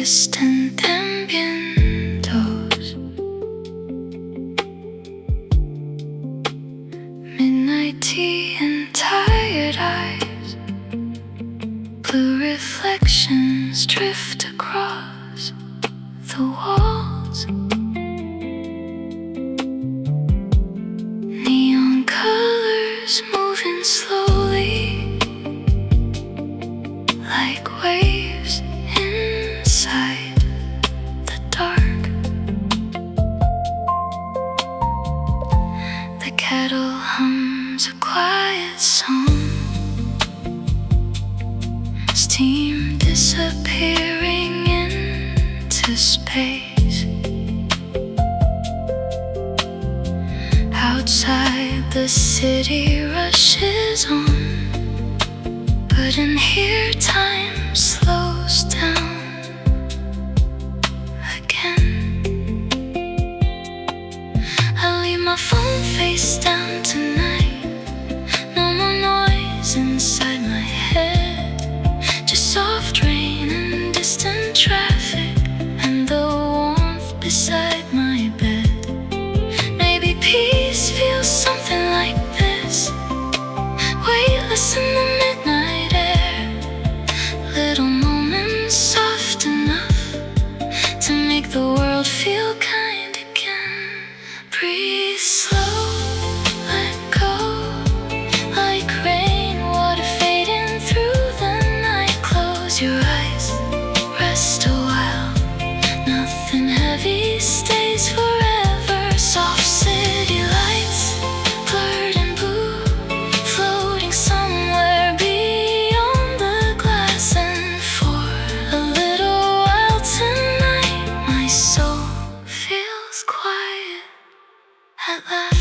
distant ambientos, midnight tea and tired eyes, blue reflections drift across the walls, neon colors moving slowly like waves inside the dark. The kettle hums a quiet song, steam disappearing into space. Outside the city rushes on, but in here time slows down again. I leave my phone face down tonight, no more noise inside my head, just soft rain and distant traffic and the warmth beside my bed. Maybe peace feels something like this, weightless in the midnight air, little moments soft enough to make the world feel kind again. Breathe slow, let go, like rainwater fading through the night. Close your eyes, rest a while, nothing heavy stays forever. Soft city lights, blurred and blue, floating somewhere beyond the glass. And for a little while tonight, my soul feels quiet at last.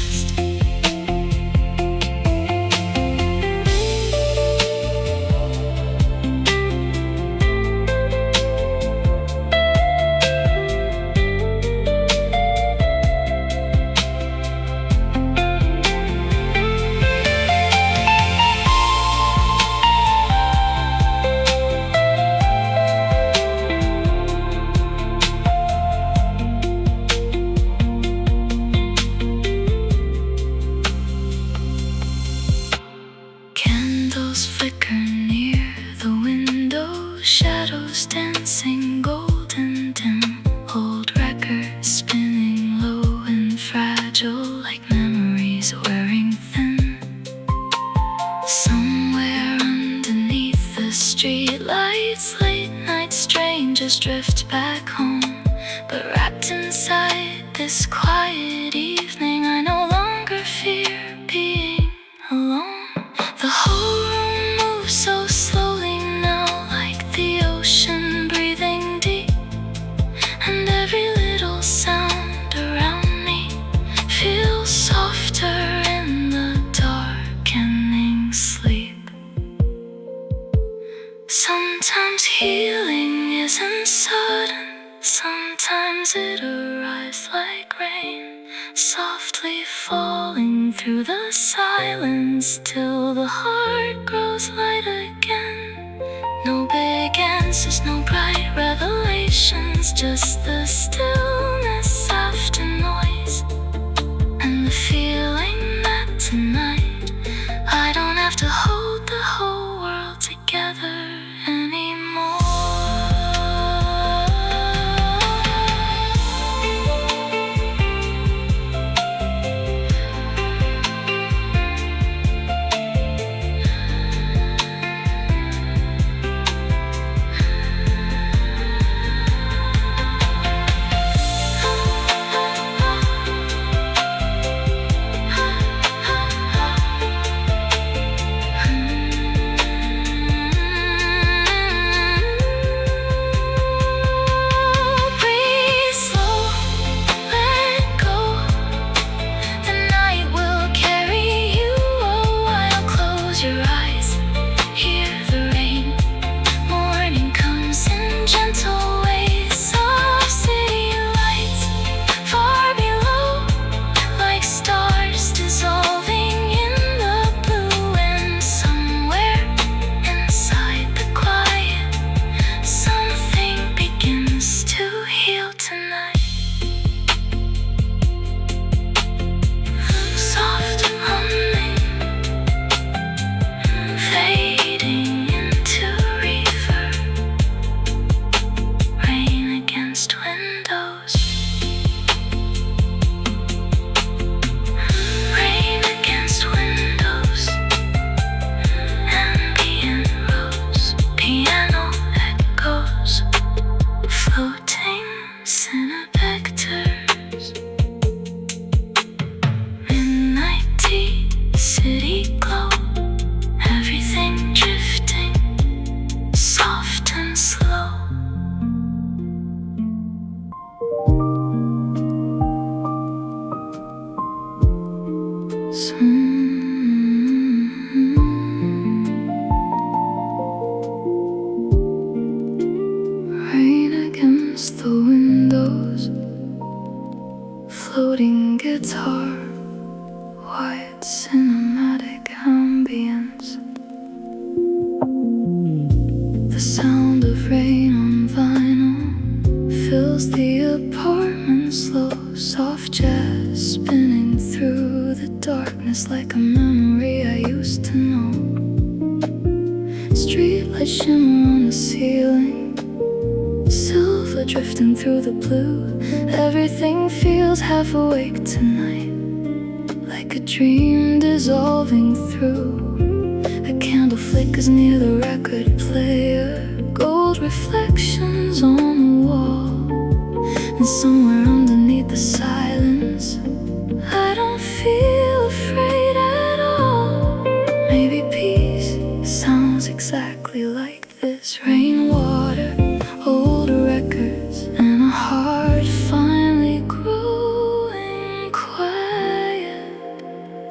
Candles flicker near the window, shadows dancing golden dim, old records spinning low and fragile like memories wearing thin. Somewhere underneath the street lights, late night strangers drift back home, but wrapped inside this quiet evening, I no longer fear being alone. The whole room moves so slowly now, like the ocean breathing deep, and every little sound around me feels softer in the darkening sleep. Sometimes healing isn't sudden, sometimes it arrives like rain, softly falling through the silence till the heart grows light again. No big answers, no bright revelations, just the stillness after noise, and the feeling that tonight I don't have to hold the whole world together anymore. The sound of rain on vinyl fills the apartment slow. Soft jazz spinning through the darkness like a memory I used to know. Streetlight shimmer on the ceiling, silver drifting through the blue. Everything feels half awake tonight, like a dream dissolving through. A candle flickers near the record player, gold reflections on the wall. And somewhere underneath the silence, I don't feel afraid at all. Maybe peace sounds exactly like this. Rainwater, old records, and a heart finally growing quiet.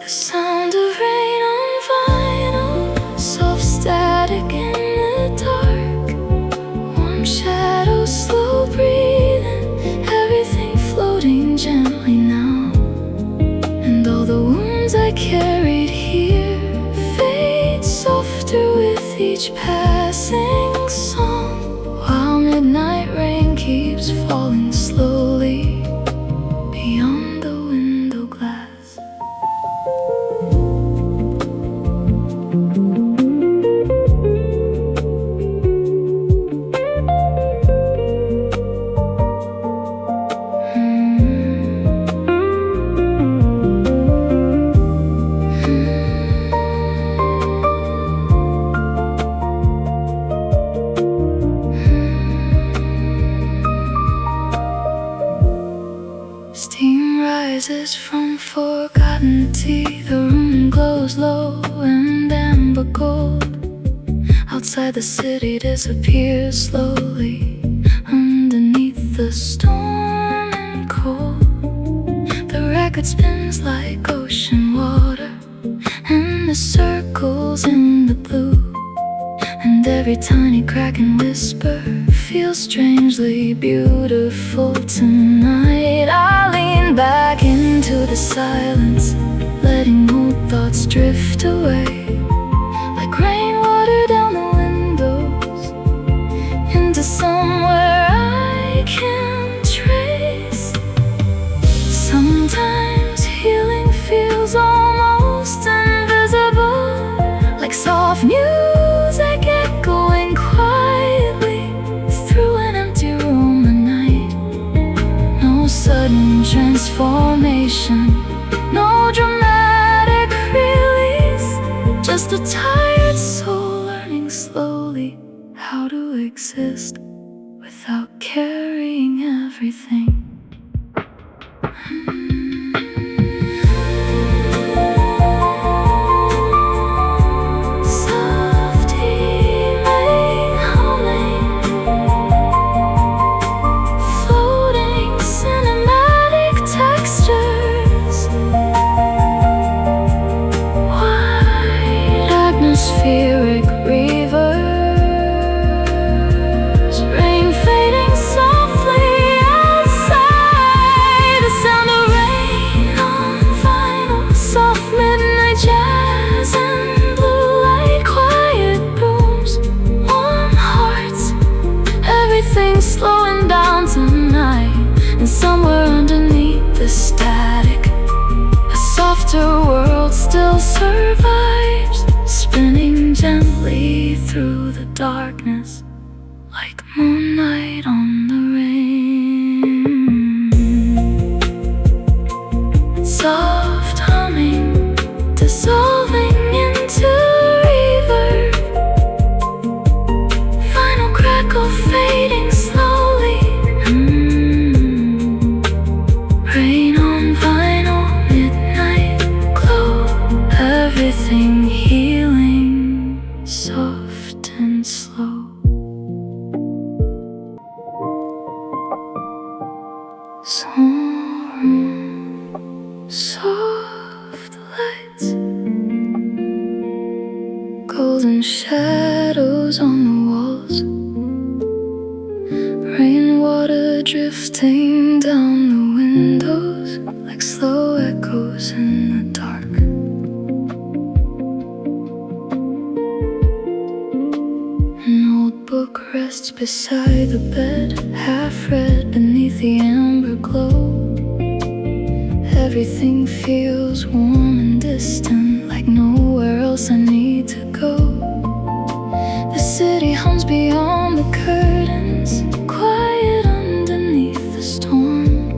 The sound of rain on vinyl, soft static in the dark, warm shadows slow breathing, everything floating gently now. And all the wounds I carried here fade softer with each passing song, while midnight rain keeps falling slowly beyond the window glass. Steam rises from forgotten tea. The room glows low and amber gold. Outside the city disappears slowly underneath the storm and cold. The record spins like ocean water, and the circles in the blue. And every tiny crack and whisper feels strangely beautiful tonight. I lean back into the silence, letting old thoughts drift away, like rainwater down the windows, into somewhere I can trace. Sometimes healing feels almost invisible, like soft music echoing quietly through an empty room at night. No sudden transformation, no dramatic release, just a tired soul learning slowly how to exist without carrying everything. Atmospheric rivers, rain fading softly outside. The sound of rain on vinyl, soft midnight jazz and blue light, quiet rooms, warm hearts, everything slowing down tonight. And somewhere underneath the static, a softer world still survives, spinning gently through the darkness like moonlight on the rain. Soft humming, dissolving into reverb, final crackle fading slowly. Rain on vinyl, midnight glow, everything healing, soft and slow. Some soft lights, golden shadows on the walls, rainwater drifting down the windows like slow echoes in the dark. An old book rests beside the bed, half read beneath the amber glow. Everything feels warm and distant, like nowhere else I need to go. The city hums beyond the curtains, quiet underneath the storm.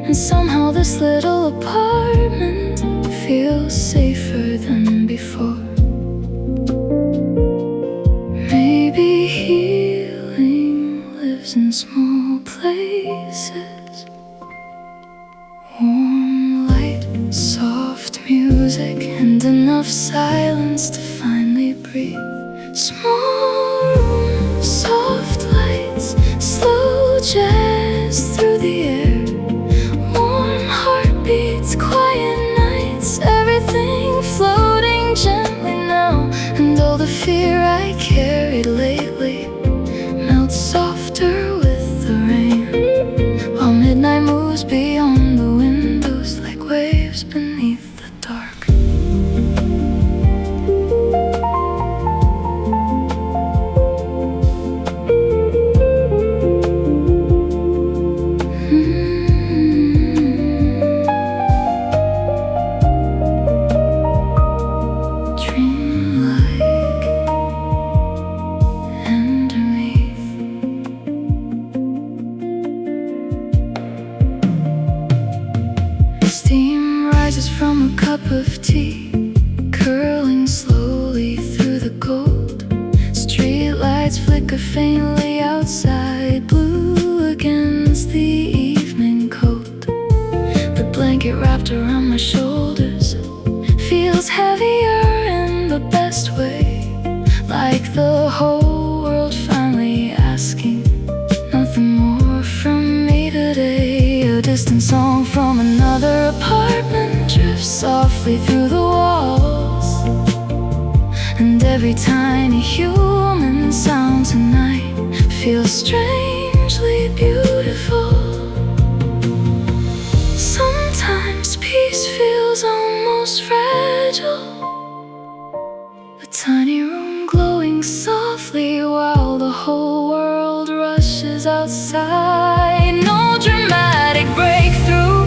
And somehow this little apartment feels safer than before. Maybe healing lives in small places. Warm light, soft music, and enough silence to finally breathe. Small rooms, soft lights, slow jazz through the air. Warm heartbeats, quiet nights, everything floating gently now. And all the fear I carried lately melts softer with the rain, while midnight moves beyond the windows like waves beneath the dark. Steam rises from a cup of tea, curling slowly through the gold. Street lights flicker faintly outside, blue against the evening coat. The blanket wrapped around my shoulders feels heavier in the best way, like the whole world finally asking nothing more from me today. A distant song from another apartment drifts softly through the walls, and every tiny human sound tonight feels strangely beautiful. Sometimes peace feels almost fragile, a tiny room glowing softly while the whole world rushes outside. No dramatic breakthrough,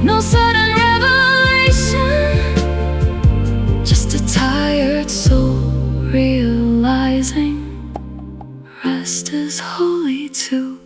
no sudden revelation, just a tired soul realizing rest is holy too.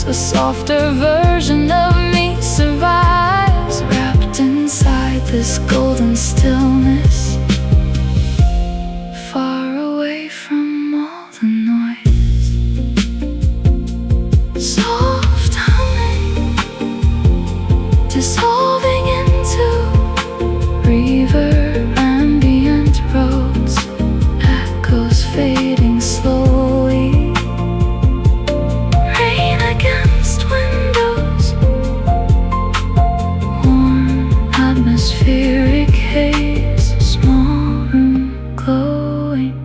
A softer version of me survives, wrapped inside this golden stillness, far away from all the noise. Soft humming, dissolving into reverb, ambient roads, echoes fading slowly. Atmospheric haze, small room glowing,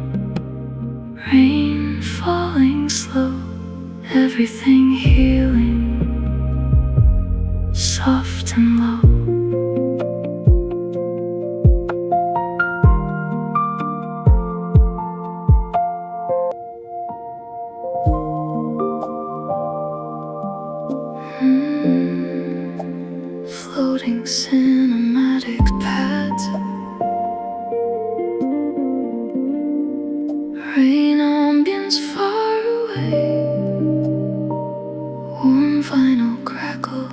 rain falling slow, everything healing, soft and low. Floating cinematic pads, rain ambience far away, warm vinyl crackle,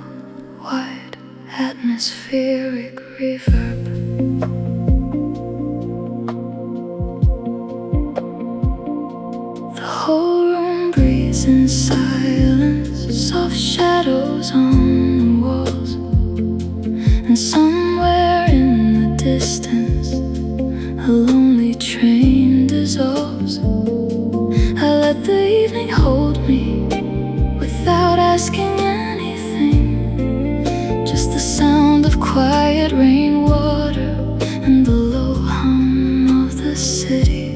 wide atmospheric reverb. The whole room breathes in silence, soft shadows on the walls, and somewhere in the distance a lonely train dissolves. I let the evening hold me without asking anything, just the sound of quiet rainwater and the low hum of the city.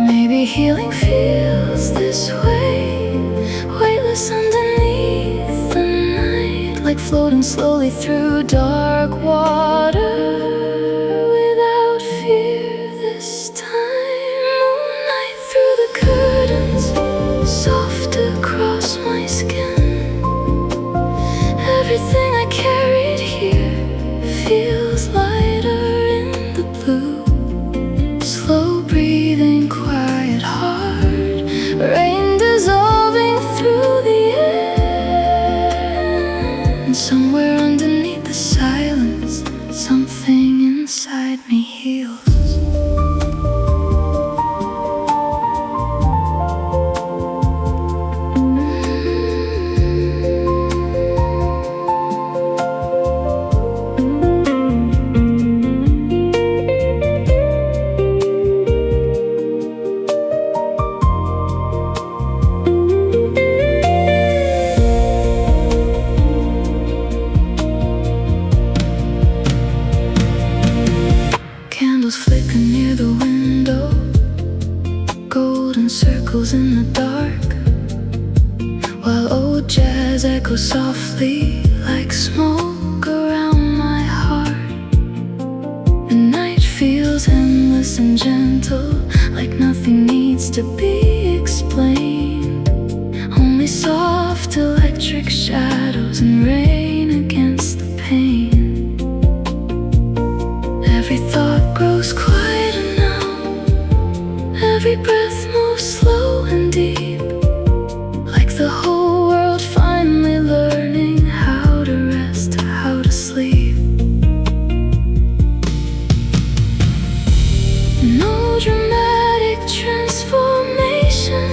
Maybe healing feels this way, weightless underneath the night, like floating slowly through dark water without fear this time. Moonlight through the curtains, soft across my skin. Everything I carried here feels lighter in the blue. Slow breathing, quiet heart, rain dissolving through the air. And somewhere underneath the silence, something inside me heals. Candles flicker near the window, golden circles in the dark, while old jazz echoes softly like smoke around my heart. The night feels endless and gentle, like nothing needs to be explained. Only soft electric shadows and rain against the pane. Every thought grows quieter now, every breath moves slow and deep, like the whole world finally learning how to rest, how to sleep. No dramatic transformation,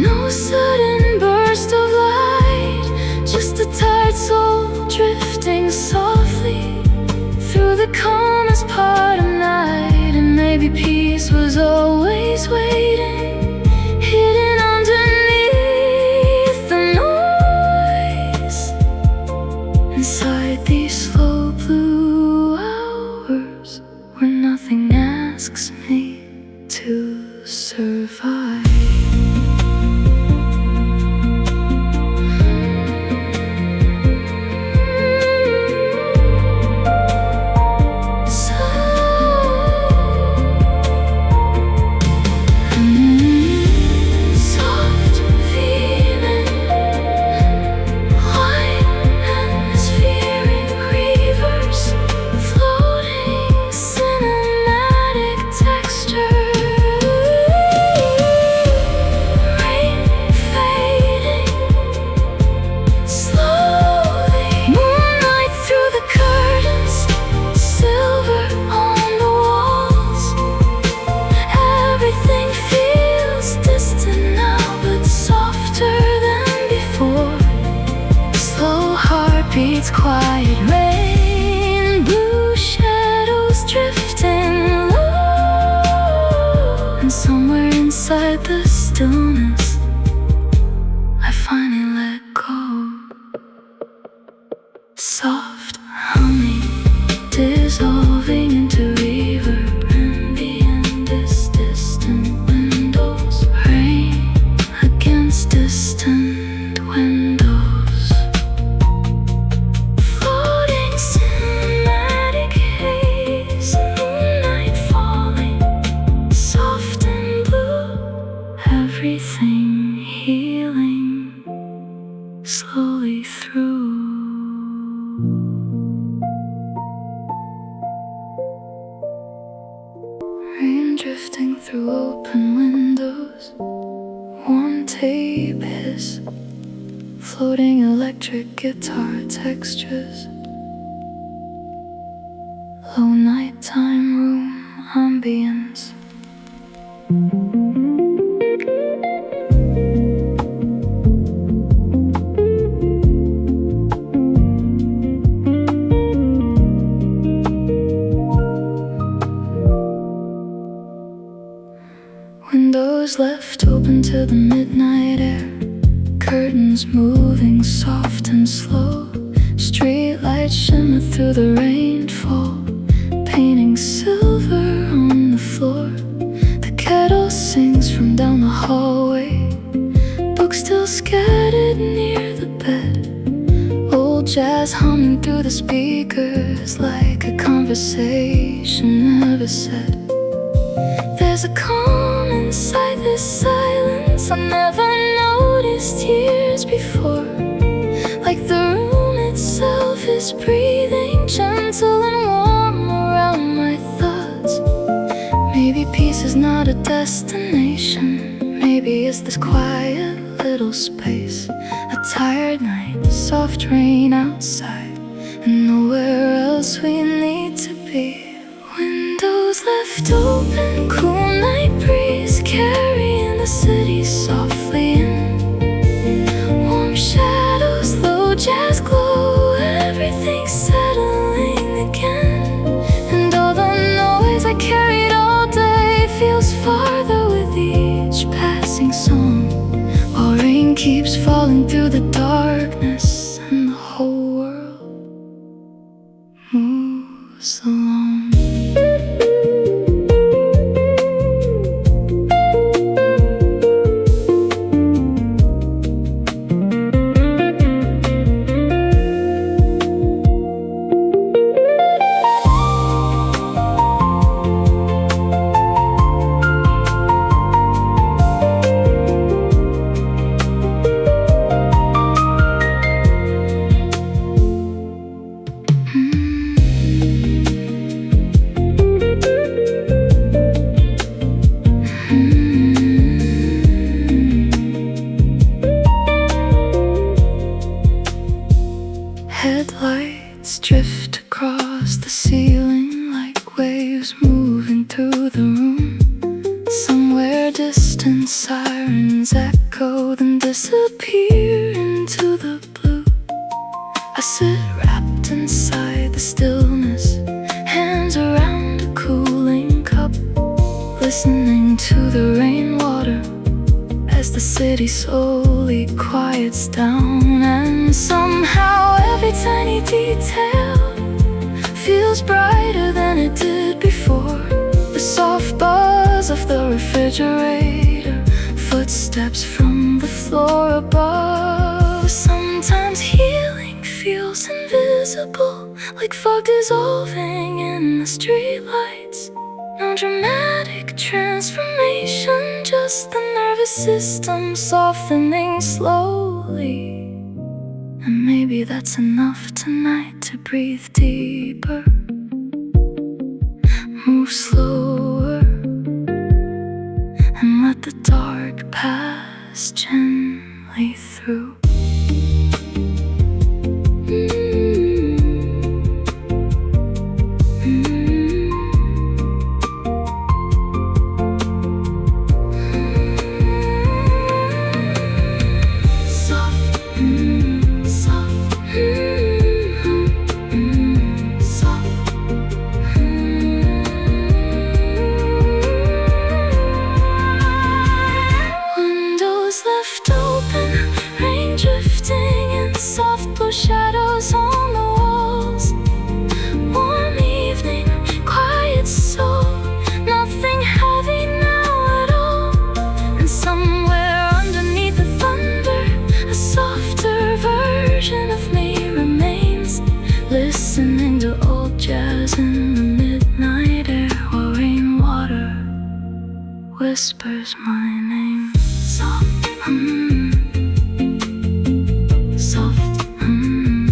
no sudden burst of light, just a tired soul drifting softly through the calmest part of night. And maybe peace was always waiting, hidden underneath the noise. Inside these slow blue hours where nothing asks me to survive. Beats quiet rain, blue shadows drifting low. And somewhere inside the stillness, I finally let go. Soft humming, dissolving into reverb, ambient distant windows, rain against distant windows. Everything healing slowly through. Rain drifting through open windows, warm tape hiss, floating electric guitar textures, low nighttime room ambience. shadows moving soft and slow. Street lights shimmer through the rainfall, painting silver on the floor. The kettle sings from down the hallway, books still scattered near the bed. Old jazz humming through the speakers like a conversation never said. There's a calm inside this silence I never noticed years before. Like the room itself is breathing gentle and warm around my thoughts. Maybe peace is not a destination. Maybe it's this quiet little space. A tired night, soft rain outside, and nowhere else we need to be. Windows left open, cool night breeze carrying the city softly in. Warm shadows, low jazz glow, everything's settling again. And all the noise I carried all day feels farther with each passing song, while rain keeps falling through the darkness and the whole world moves along. Headlights drift across the ceiling like waves moving through the room. Somewhere distant sirens echo, then disappear into the blue. I sit wrapped inside the stillness, hands around a cooling cup, listening to the rainwater as the city slowly quiets down. And somehow every tiny detail feels brighter than it did before. The soft buzz of the refrigerator, footsteps from the floor above. Sometimes healing feels invisible, like fog dissolving in the streetlights. No dramatic transformation, just the nervous system softening slowly. And maybe that's enough tonight to breathe deeper, move slower, and let the dark pass gently through. Shadows on the walls, warm evening, quiet soul, nothing heavy now at all. And somewhere underneath the thunder, a softer version of me remains, listening to old jazz in the midnight air, while rainwater whispers my name. Soft,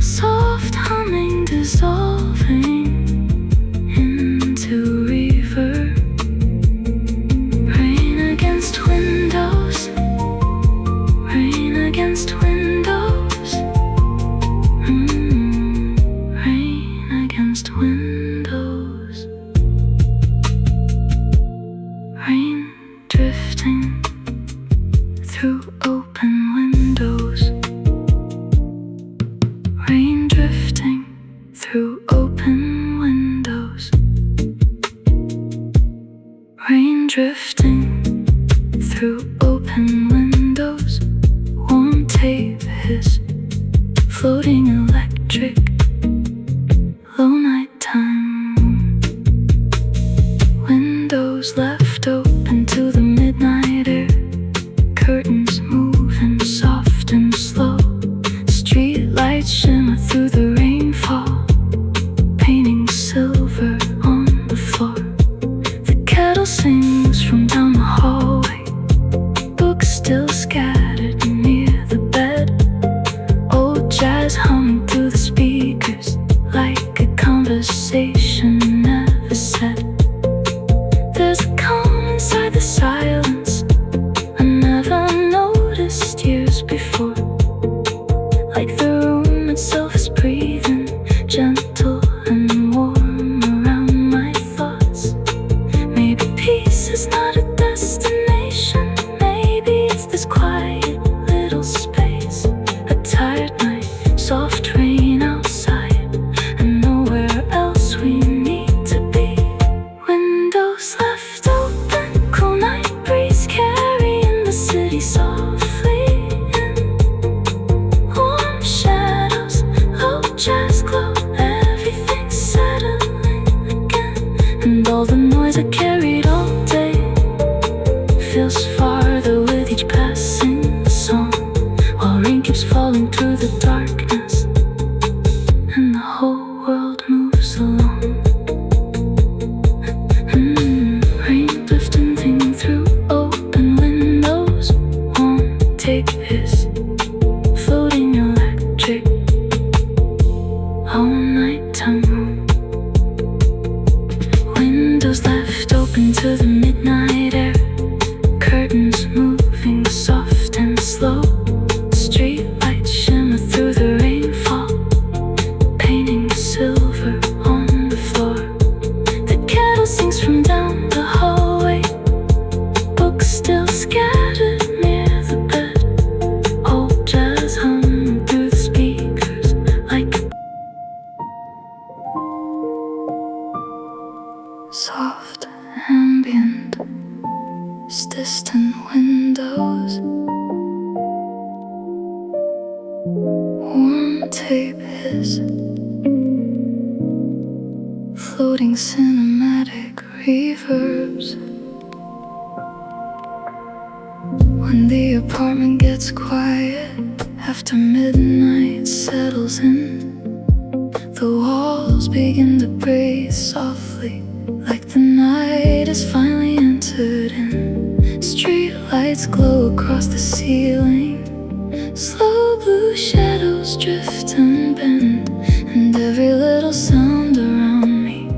soft humming dissolving into reverb. Rain against windows, rain against windows, rain against windows, rain drifting floating electric, low nighttime moon. Windows left open to the midnight air, curtains moving soft and slow. Street lights shimmer through the rainfall, painting silver on the floor. The kettle sings from down the hallway, books still scattered near the bed. Old jazz humming through the speakers, like a conversation never said. There's a calm inside the silence I never noticed years before, like the room itself is breathing, gentle and warm around my thoughts. Maybe peace is not a destination, maybe it's this quiet little space. A tired night, soft rain outside, and nowhere else we need to be. Windows left open, cool night breeze carrying the city softly in. Warm shadows, low jazz glow, everything's settling again. And all the noise I carried all day feels farther with each passing song, while rain keeps falling through the darkness, and the whole world moves along. Rain drifting through open windows won't take piss, floating electric, all nighttime room. Windows left open to the midnight air, curtains moving soft and slow. Street lights shimmer through the rainfall, painting silver on the floor. The kettle sings from down the hallway, books still scattered near the bed. Old jazz humming through the speakers, like soft ambient, distant windows, warm tape hiss, floating cinematic reverbs. When the apartment gets quiet, after midnight settles in, the walls begin to breathe softly, like the night has finally entered in. Street lights glow across the ceiling, slow blue shadows drift and bend, and every little sound around me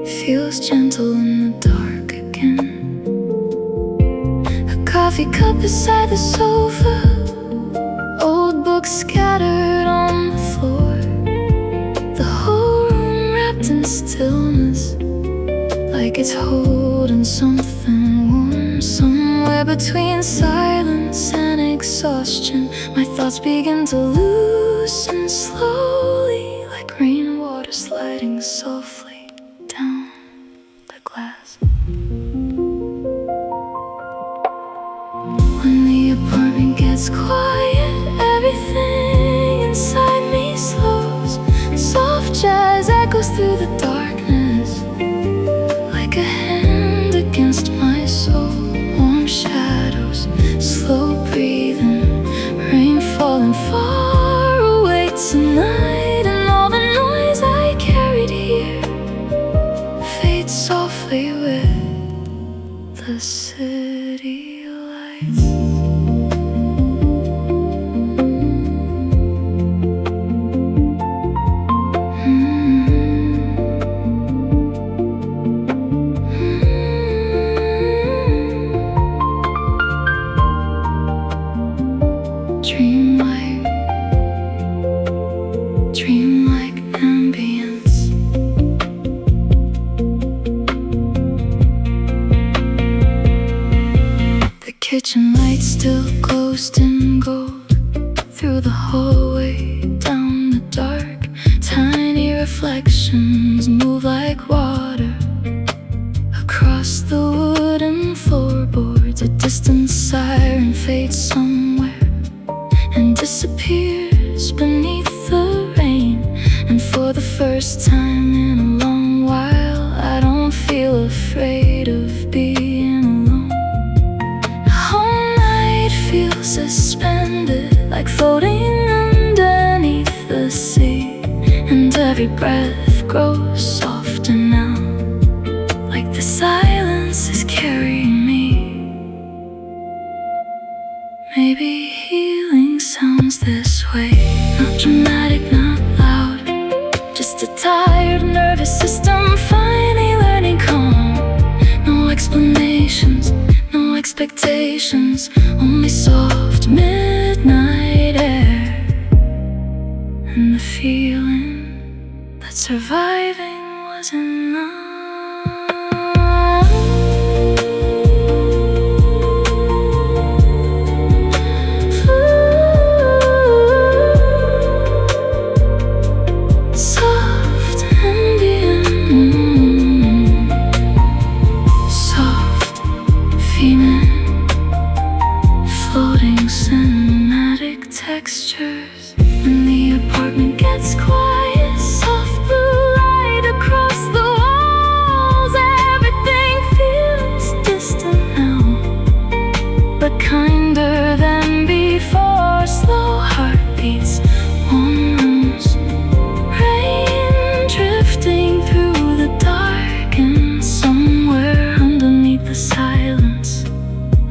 feels gentle in the dark again. A coffee cup beside the sofa, old books scattered on the floor. The whole room wrapped in stillness, like it's holding something warm. Somewhere between silence and exhaustion, my thoughts begin to loosen slowly, like rainwater sliding softly down the glass. When the apartment gets quiet, everything inside me slows. Soft jazz echoes through the darkness, like a hand against my soul. Warm shadows, slow breathing, rain falling far away tonight, and all the noise I carried here fades softly with the city lights. Dreamlike ambience. The kitchen light still glows dim gold through the hallway, down the dark. Tiny reflections move like water across the wooden floorboards. A distant siren fades somewhere and disappears beneath every breath grows softer now, like the silence is carrying me. Maybe healing sounds this way, not dramatic, not loud, just a tired nervous system finally learning calm. No explanations, no expectations, only soft midnight air, and the feeling that surviving was enough. Soft ambient, soft feeling, floating cinematic textures. When the apartment gets quiet, soft blue light across the walls. Everything feels distant now, but kinder than before. Slow heartbeats, warm rooms, rain drifting through the dark, and somewhere underneath the silence,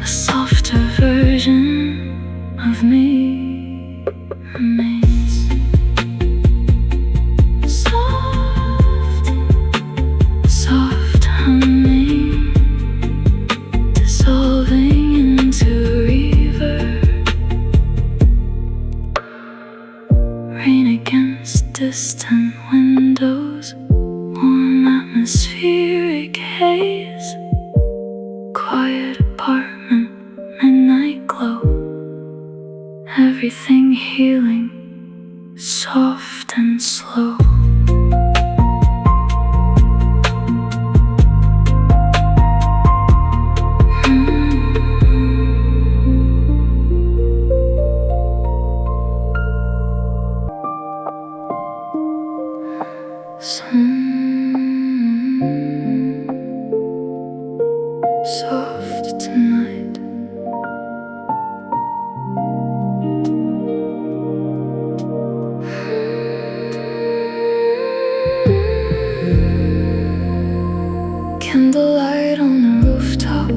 a softer version of me remains. Soft, soft humming, dissolving into reverb. Rain against distant windows, warm atmospheric haze. Quiet apartment, midnight glow. Everything healing, soft and slow. Soft tonight. Candlelight on the rooftop,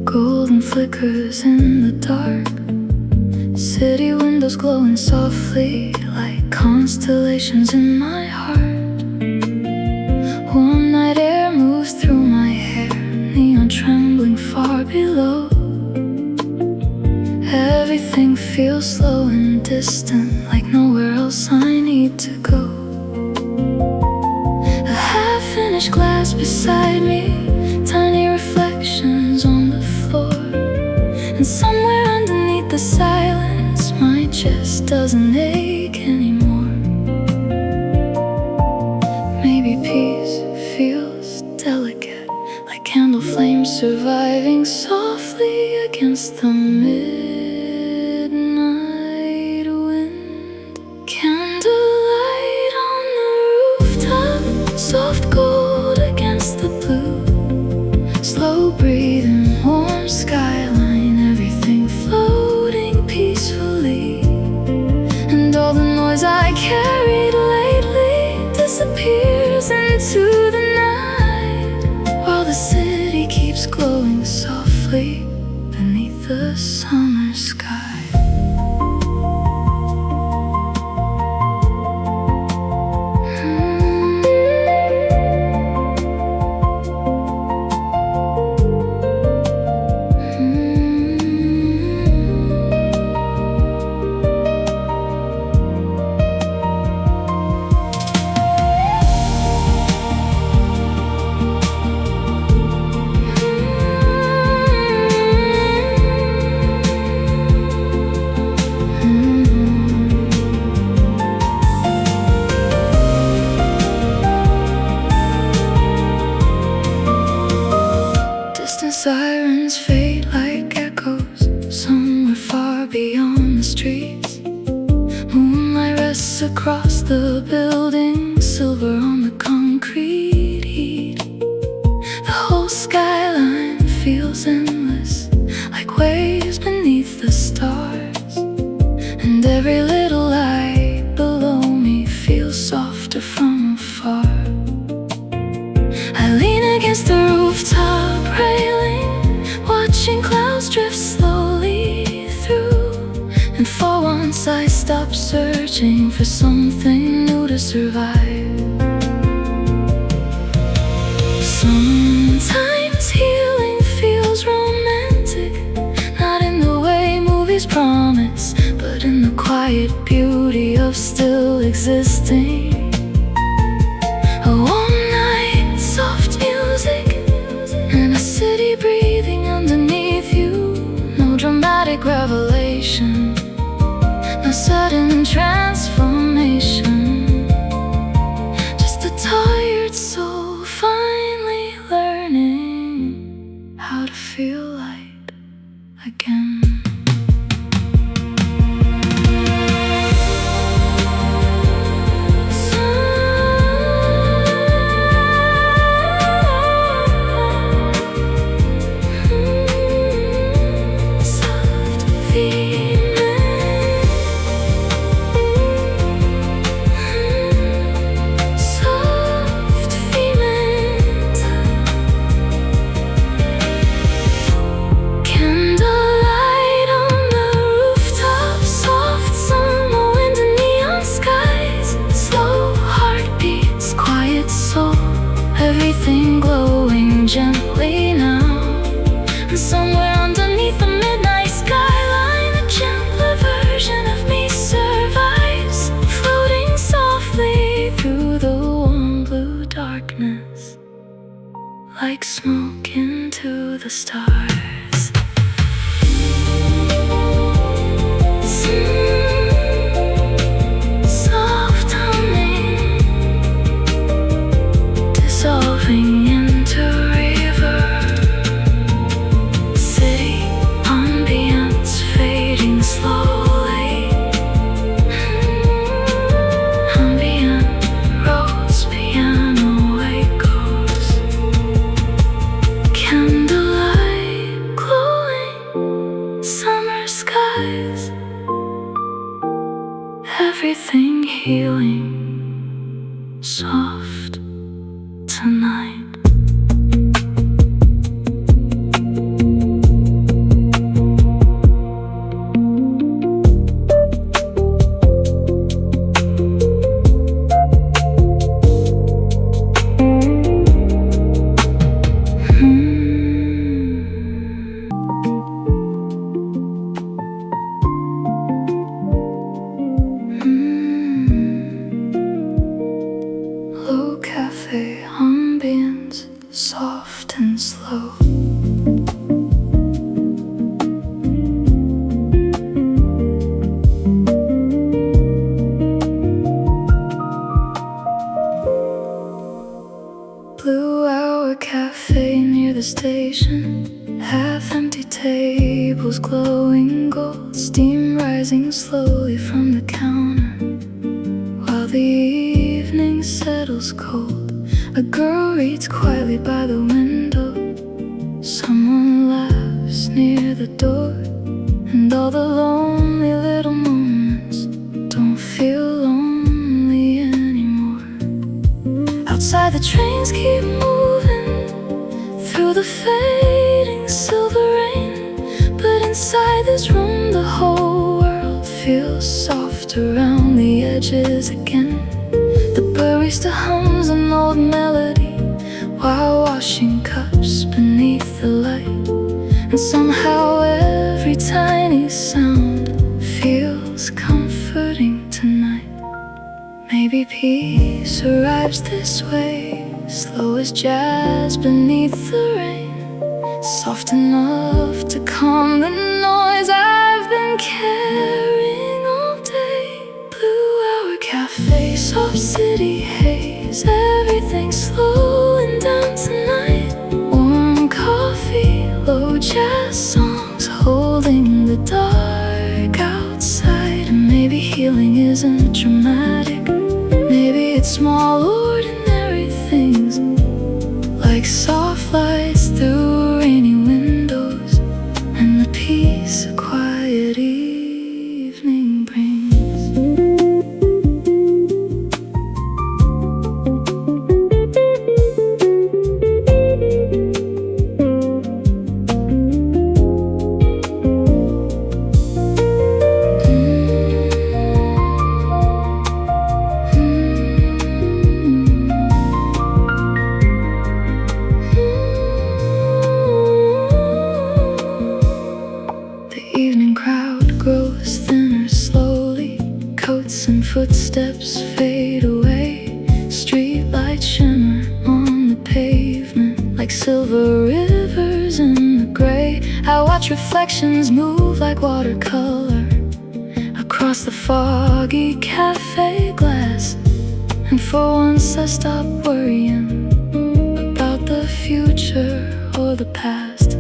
golden flickers in the dark. City windows glowing softly like constellations in my heart. Warm night air moves through my hair, neon trembling far below. Everything feels slow and distant, like nowhere else I need to go. A half-finished glass beside me, tiny reflections on the floor. And somewhere underneath the silence, my chest doesn't ache anymore. Maybe peace feels delicate, like candle flames surviving softly against the midnight wind. Candlelight on the rooftop, soft gold against the blue. Slow breathing, warm skyline, everything floating peacefully. And all the noise I carried lately disappears into the night, while the city keeps glowing softly beneath the summer sky. Sirens fade like echoes somewhere far beyond the streets. Moonlight rests across the building, silver on the concrete heat. The whole skyline feels endless, like waves beneath the stars. And every little light below me feels softer Once I stopped searching for something new to survive. Sometimes healing feels romantic, not in the way movies promise, but in the quiet beauty of still existing. A warm night, soft music, and a city breathing underneath you. No dramatic revelation, no sudden transformation, just a tired soul finally learning how to feel light again. Everything glowing gently now, and somewhere underneath the midnight skyline, a gentler version of me survives, floating softly through the warm blue darkness, like smoke into the stars. Dissolving into river, city ambience fading slowly. Ambient rose piano echoes, candlelight glowing, summer skies, everything healing, soft tonight. Low cafe ambience, soft and slow. Blue Hour Cafe near the station, half-empty tables glowing gold, steam rising slowly from the counter, while the evening settles cold. A girl reads quietly by the window, someone laughs near the door, and all the lonely little moments don't feel lonely anymore. Outside the trains keep moving through the fading silver rain, but inside this room the whole world feels soft around the edges again. The barista hums an old melody while washing cups beneath the light, and somehow every tiny sound feels comforting tonight. Maybe peace arrives this way, slow as jazz beneath the rain, soft enough to calm the noise I've been carrying all day. Blue Hour Cafe, soft city haze, everything slowing down tonight. Warm coffee, low jazz songs, holding the dark outside. And maybe healing isn't dramatic, maybe it's small ordinary things, like soft lights through rainy windows, and the peace a quiet evening brings. and footsteps fade away. Streetlights shimmer on the pavement like silver rivers in the gray. I watch reflections move like watercolor across the foggy cafe glass, and for once I stop worrying about the future or the past.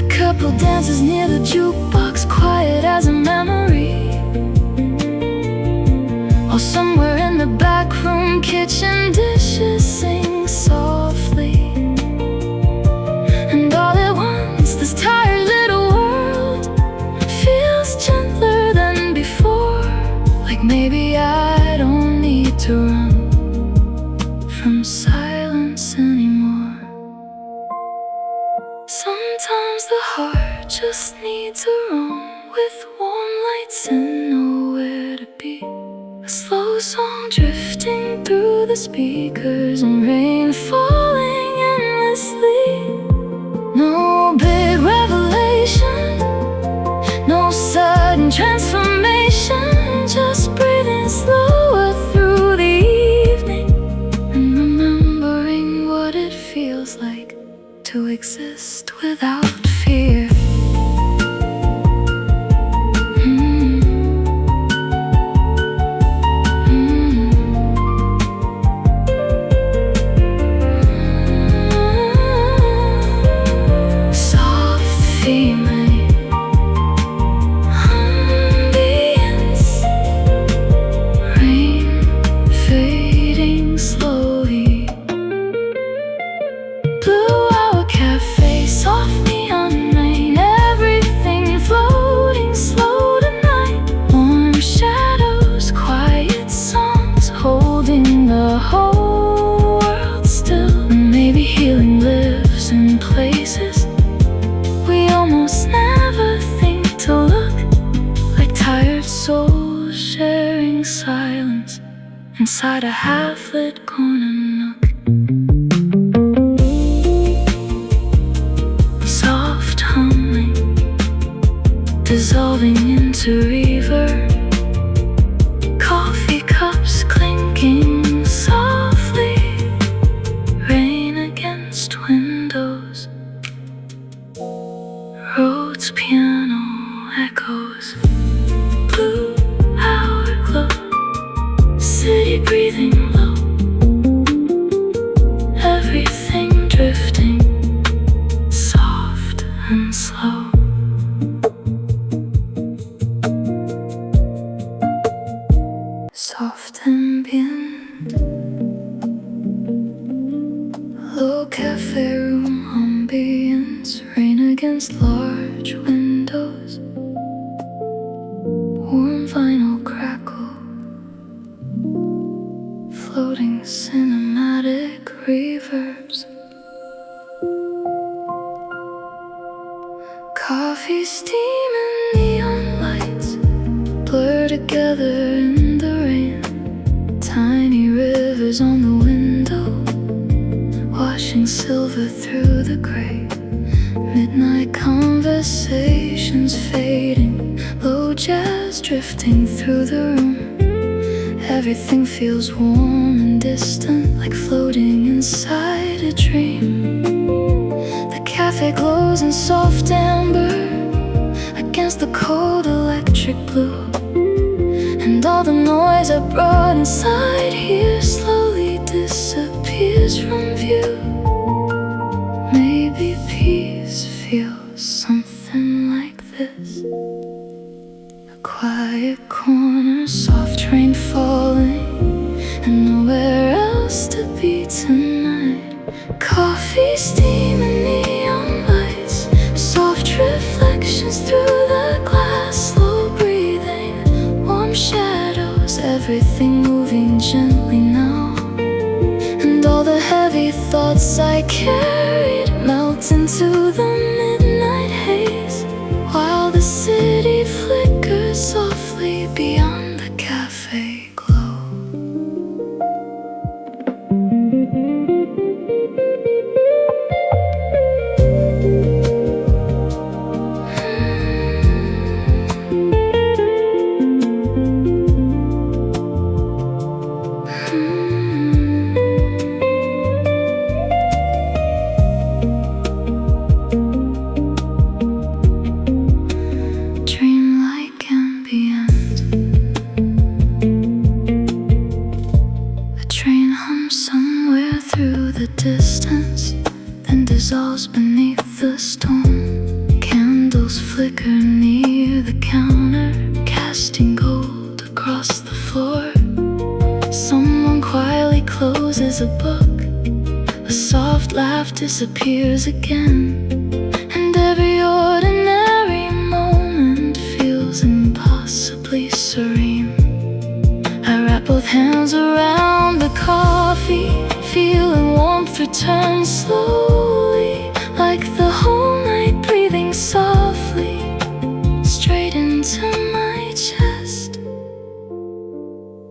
A couple dances near the jukebox, quiet as a memory, while somewhere in the back room, kitchen dishes sing softly. And all at once, this tired little world feels gentler than before. Like maybe I don't need to run from silence anymore. Sometimes the heart just needs a room with warm lights and nowhere to be. A slow song drifting through the speakers and rain falling endlessly. No big revelation, no sudden transformation, just breathing slower through the evening and remembering what it feels like to exist without fear. Inside a half-lit corner nook, soft humming, dissolving into reverb. Coffee cups clinking softly, rain against windows, Rhodes piano echoes, blue hour glow, city breathing low, everything drifting soft and slow. Soft ambient, low cafe room ambience, rain against large windows, warm vinyl crackle, floating cinematic reverbs. Coffee steam and neon lights blur together in the rain. Tiny rivers on the window, washing silver through the gray. Midnight conversations fading, low jazz drifting through the room. Everything feels warm and distant, like floating inside a dream. The cafe glows in soft amber against the cold electric blue, and all the noise I brought inside here slowly disappears from view. Maybe peace feels something like this. A quiet corner, soft rain falling, and nowhere else to be tonight. Coffee steam and neon lights, soft reflections through the glass, slow breathing, warm shadows, everything moving gently now. And all the heavy thoughts I carried melt into the midnight haze, while the city flickers softly beyond the cafe glow. the distance, then dissolves beneath the storm. Candles flicker near the counter, casting gold across the floor. Someone quietly closes a book. A soft laugh disappears again, and every ordinary moment feels impossibly serene. I wrap both hands around the coffee, feeling warmth return slowly, like the whole night breathing softly straight into my chest.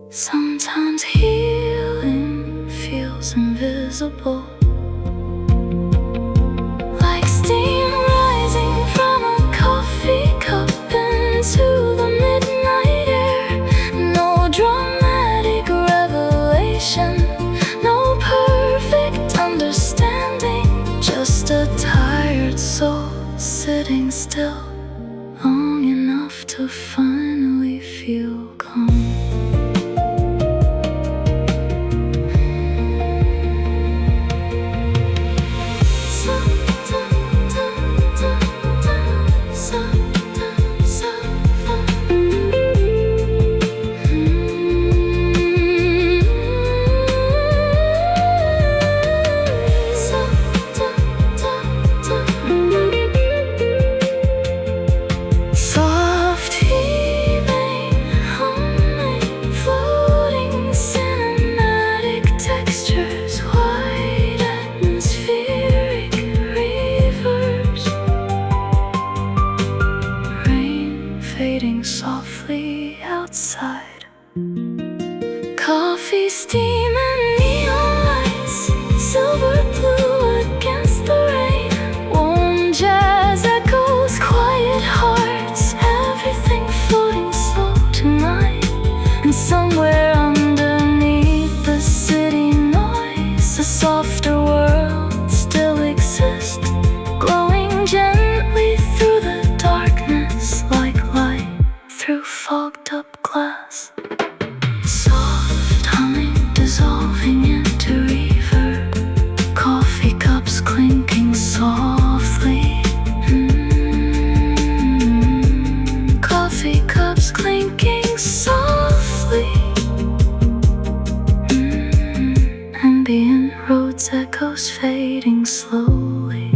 Sometimes healing feels invisible, like steam rising from a coffee cup into the midnight air. No dramatic revelation, no perfect understanding, just a tired soul sitting still long enough to finally feel calm. Softly outside, coffee steam and neon lights, silver blue against the rain, warm jazz echoes, quiet hearts, everything floating slow tonight. And somewhere underneath the city noise, a softer world still exists, glowing gently through the darkness, like light through fogged up glass. Soft humming dissolving into reverb, coffee cups clinking softly. Coffee cups clinking softly. Ambient roads echoes fading slowly.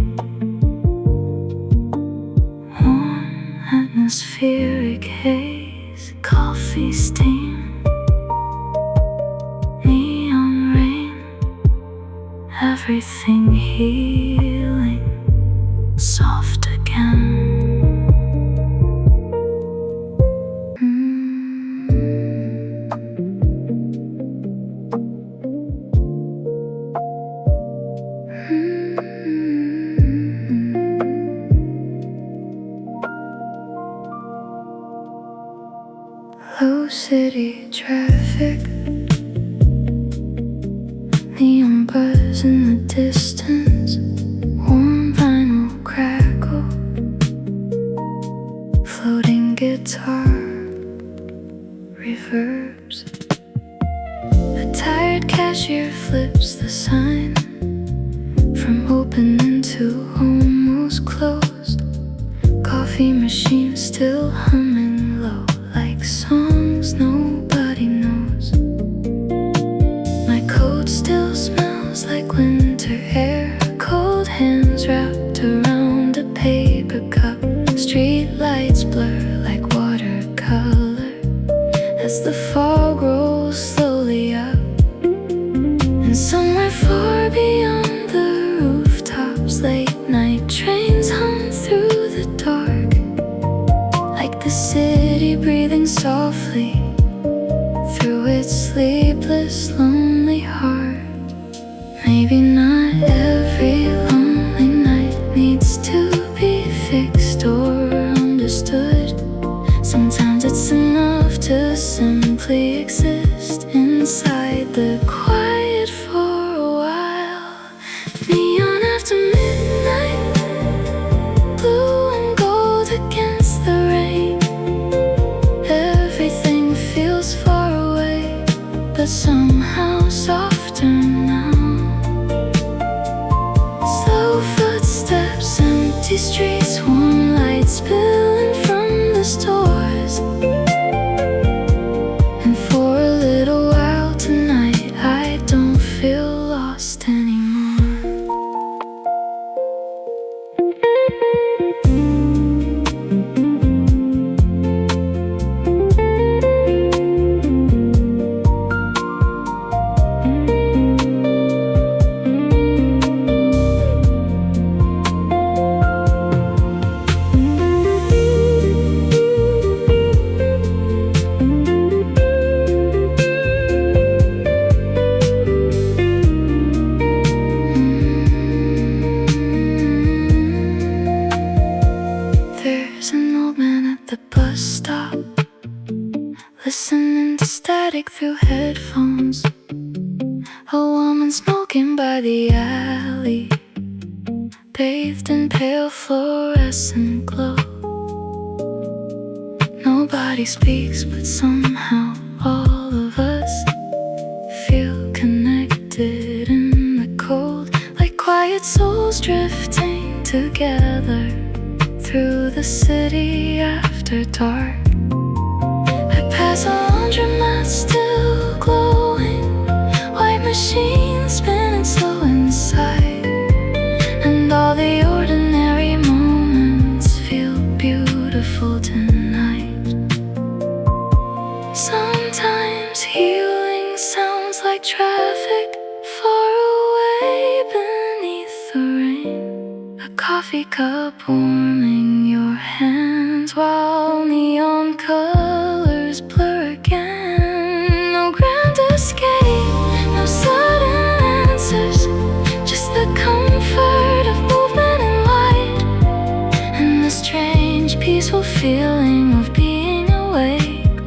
Warm atmospheric haze, coffee steam, neon rain, everything healing, soft again. Low city traffic, neon buzz in the distance, warm vinyl crackle, floating guitar reverbs. A tired cashier flips the sign from open to almost closed. Coffee machine still humming low, like songs nobody knows. My coat still smells like winter air, cold hands wrapped around a paper cup. Street lights blur like watercolor as the fog rolls slowly up. And somewhere far beyond the rooftops, late night trains hum through the dark, like the city breathing softly through its sleepless, lonely heart. Maybe not every lonely night needs to be fixed or understood. Sometimes it's enough to simply exist inside the quiet for a while. Neon after midnight, blue and gold against the rain. Everything feels far away, but somehow softer now. Busy streets, warm lights spilling from the stores. And for a little while tonight, I don't feel lost anymore. There's an old man at the bus stop, listening to static through headphones. A woman smoking by the alley, bathed in pale fluorescent glow. Nobody speaks, but somehow all of us feel connected in the cold, like quiet souls drifting together through the city after dark. I pass a laundromat still glowing, white machines spinning slow inside, and all the ordinary moments feel beautiful tonight. Sometimes healing sounds like traffic far away beneath the rain. A coffee cup warming your hands while neon colors blur again. No grand escape, no sudden answers, just the comfort of movement and light, and the strange peaceful feeling of being awake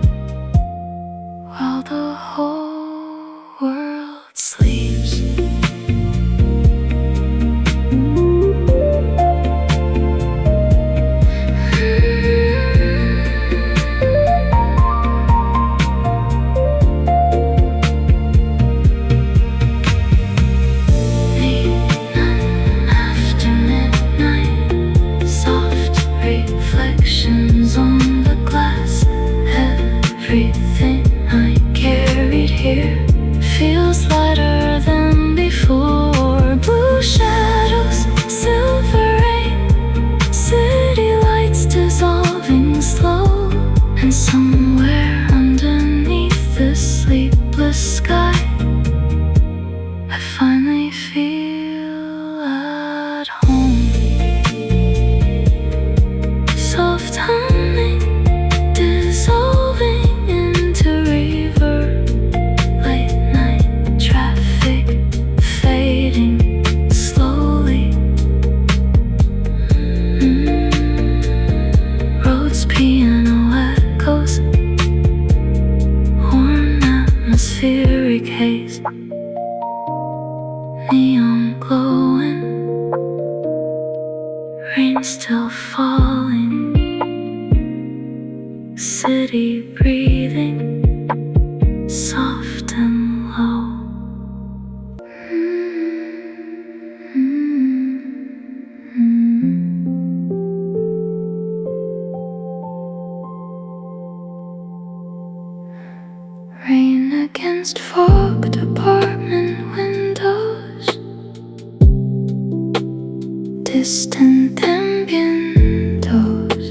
while the whole world sleeps. Reflections on the glass. Everything I carried here feels lighter than before. Blue shadows, silver rain, city lights dissolving slow, and somewhere underneath the sleepless sky, I finally feel at home. Soft humming, dissolving into reverb. Late night traffic fading slowly. Roads, piano echoes, warm atmospheric haze, neon glowing, rain still falling, city breathing soft and low. Rain against fogged apartment windows, distant ambient tones.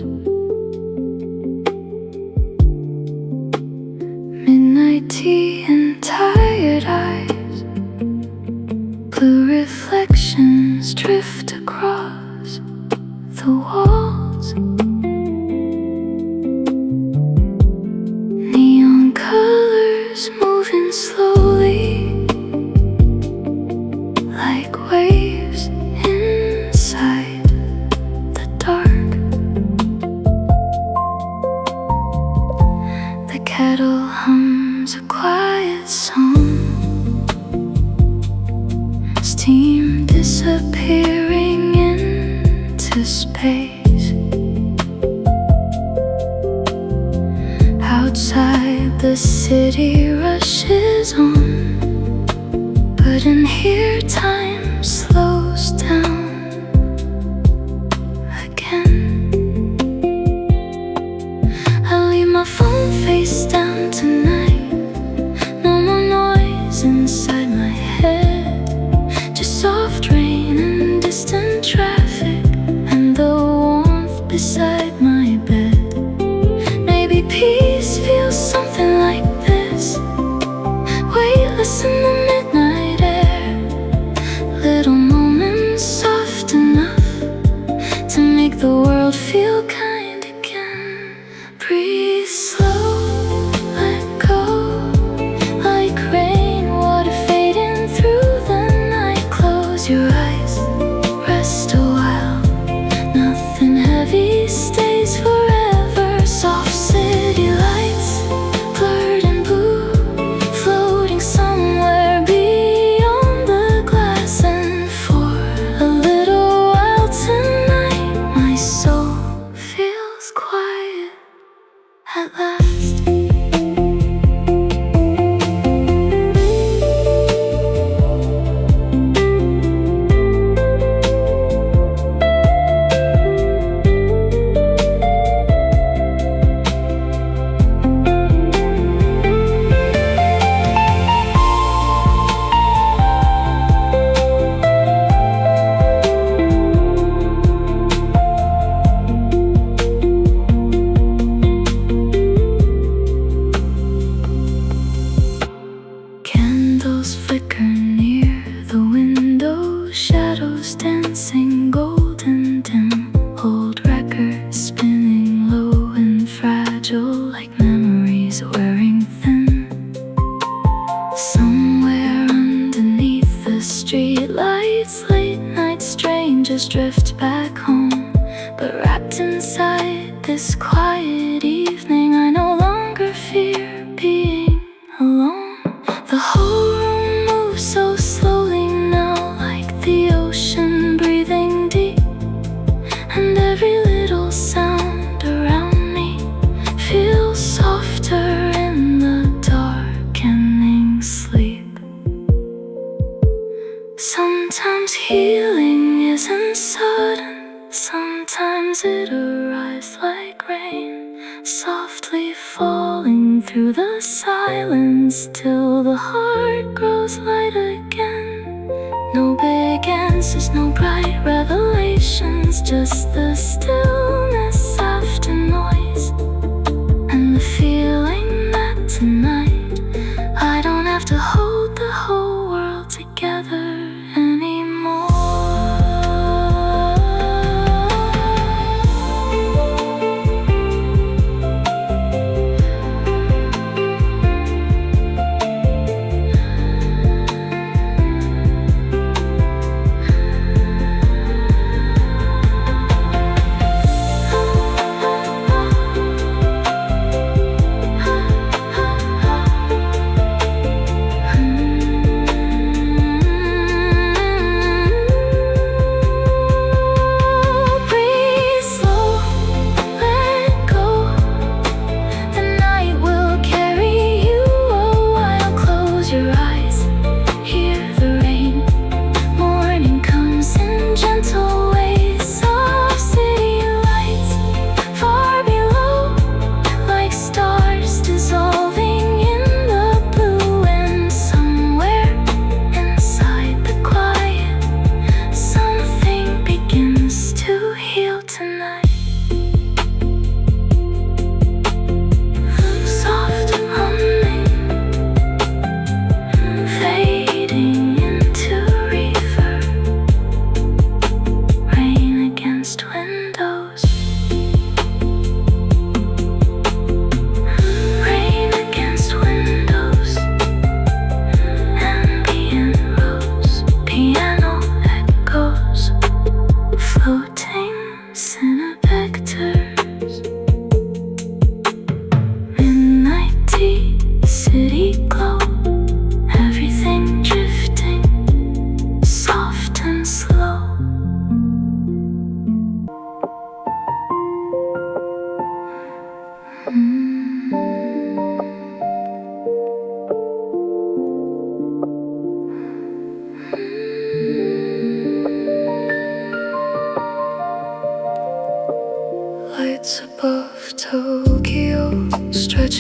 Midnight tea and tired eyes, blue reflections drift across the walls. Neon colors moving slowly, like waves inside the dark. The kettle hums a quiet song, steam disappearing into space. Outside the city rushes on, but in here time slows down. peace down tonight. No more noise inside my head, just soft rain and distant traffic, and the warmth beside my bed. Maybe peace feels something like this, weightless in the midnight air. Little moments soft enough to make the world feel kind again. Breathe slow, let go, like rainwater fading through the night. Close your eyes, rest a while. Nothing heavy stays forever. Soft city lights, blurred and blue, floating somewhere beyond the glass. And for a little while tonight, my soul feels quiet at last. Candles flicker near the window, shadows dancing golden dim. Old records spinning low and fragile, like memories wearing thin. Somewhere underneath the street lights, late night strangers drift back home. But wrapped inside this quiet evening, I no longer fear being alone. The whole room moves so slowly now, like the ocean breathing deep. And every little sound around me feels softer in the darkening sleep. Sometimes healing isn't sudden, sometimes it arrives like rain, softly falling through the silence till the heart grows light again. No big answers, no bright revelations, just the stillness after noise, and the feeling that tonight I don't have to hold the whole world together anymore.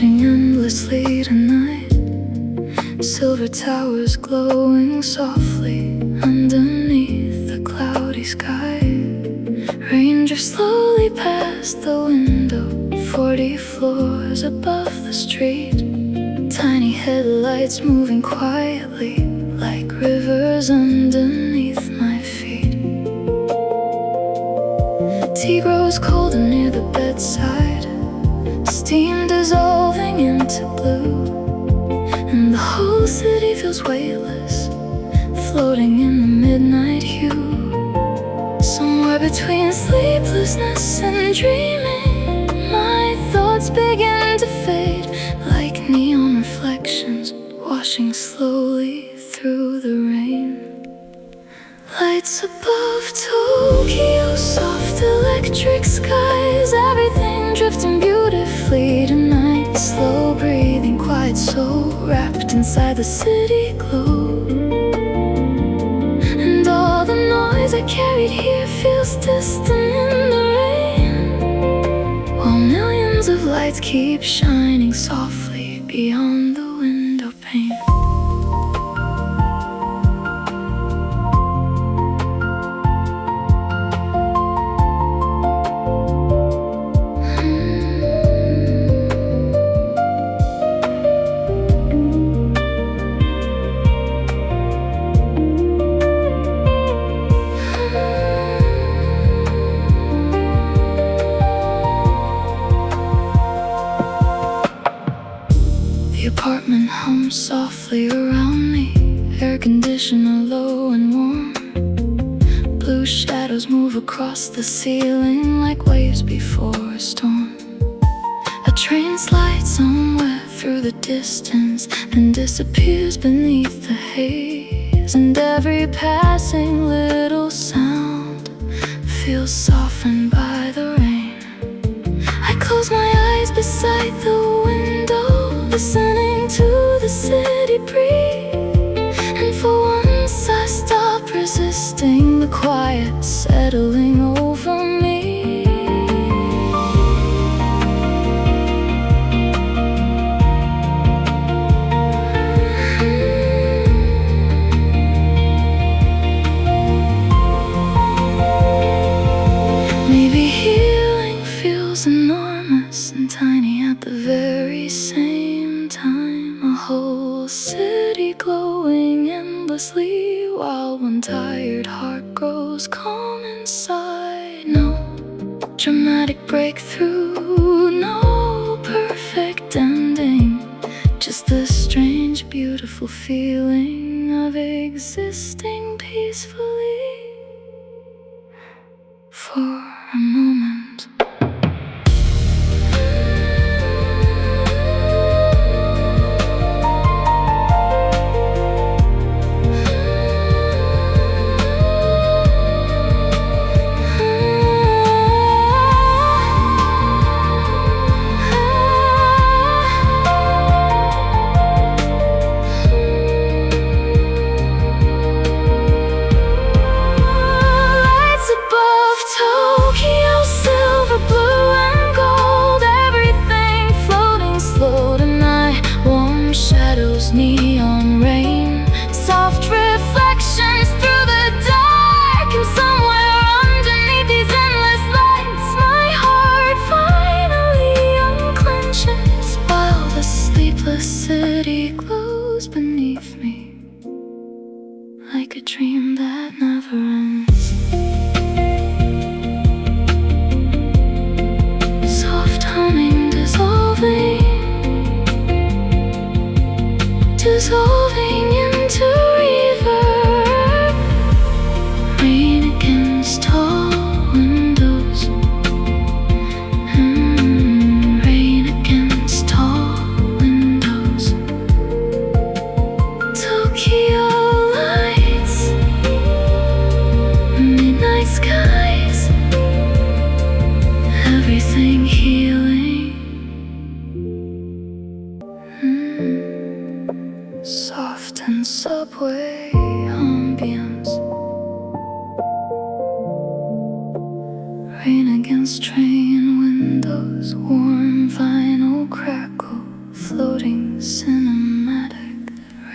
stretching endlessly tonight. Silver towers glowing softly underneath the cloudy sky. Rain drifts slowly past the window, 40 floors above the street. Tiny headlights moving quietly like rivers underneath my feet. Tea grows colder near the bedside, steam dissolving into blue, and the whole city feels weightless, floating in the midnight hue. Somewhere between sleeplessness and dreaming, my thoughts begin to fade like neon reflections washing slowly through the rain. Lights above Tokyo, soft electric skies, everything drifting beautifully tonight. Slow breathing, quiet soul wrapped inside the city glow. And all the noise I carried here feels distant in the rain, while millions of lights keep shining softly beyond the window pane. The apartment hums softly around me, air conditioner low and warm. Blue shadows move across the ceiling like waves before a storm. A train slides somewhere through the distance, then disappears beneath the haze. And every passing little sound feels softened by the rain. I close my eyes beside the window, listening to the city breathe. And for once I stop resisting the quiet settling over me. Maybe healing feels enormous and tiny at the very same time. A whole city glowing endlessly, while one tired heart grows calm inside. No dramatic breakthrough, no perfect ending, just the strange, beautiful feeling of existing peacefully for a moment. Neon rain, soft reflections through the dark, and somewhere underneath these endless lights, my heart finally unclenches, while the sleepless city glows beneath me like a dream that never ends. Soft humming dissolving into reverb. Rain against tall windows. Rain against tall windows. Tokyo lights, midnight skies, everything healing. Soft and subway ambience. Rain against train windows, warm vinyl crackle.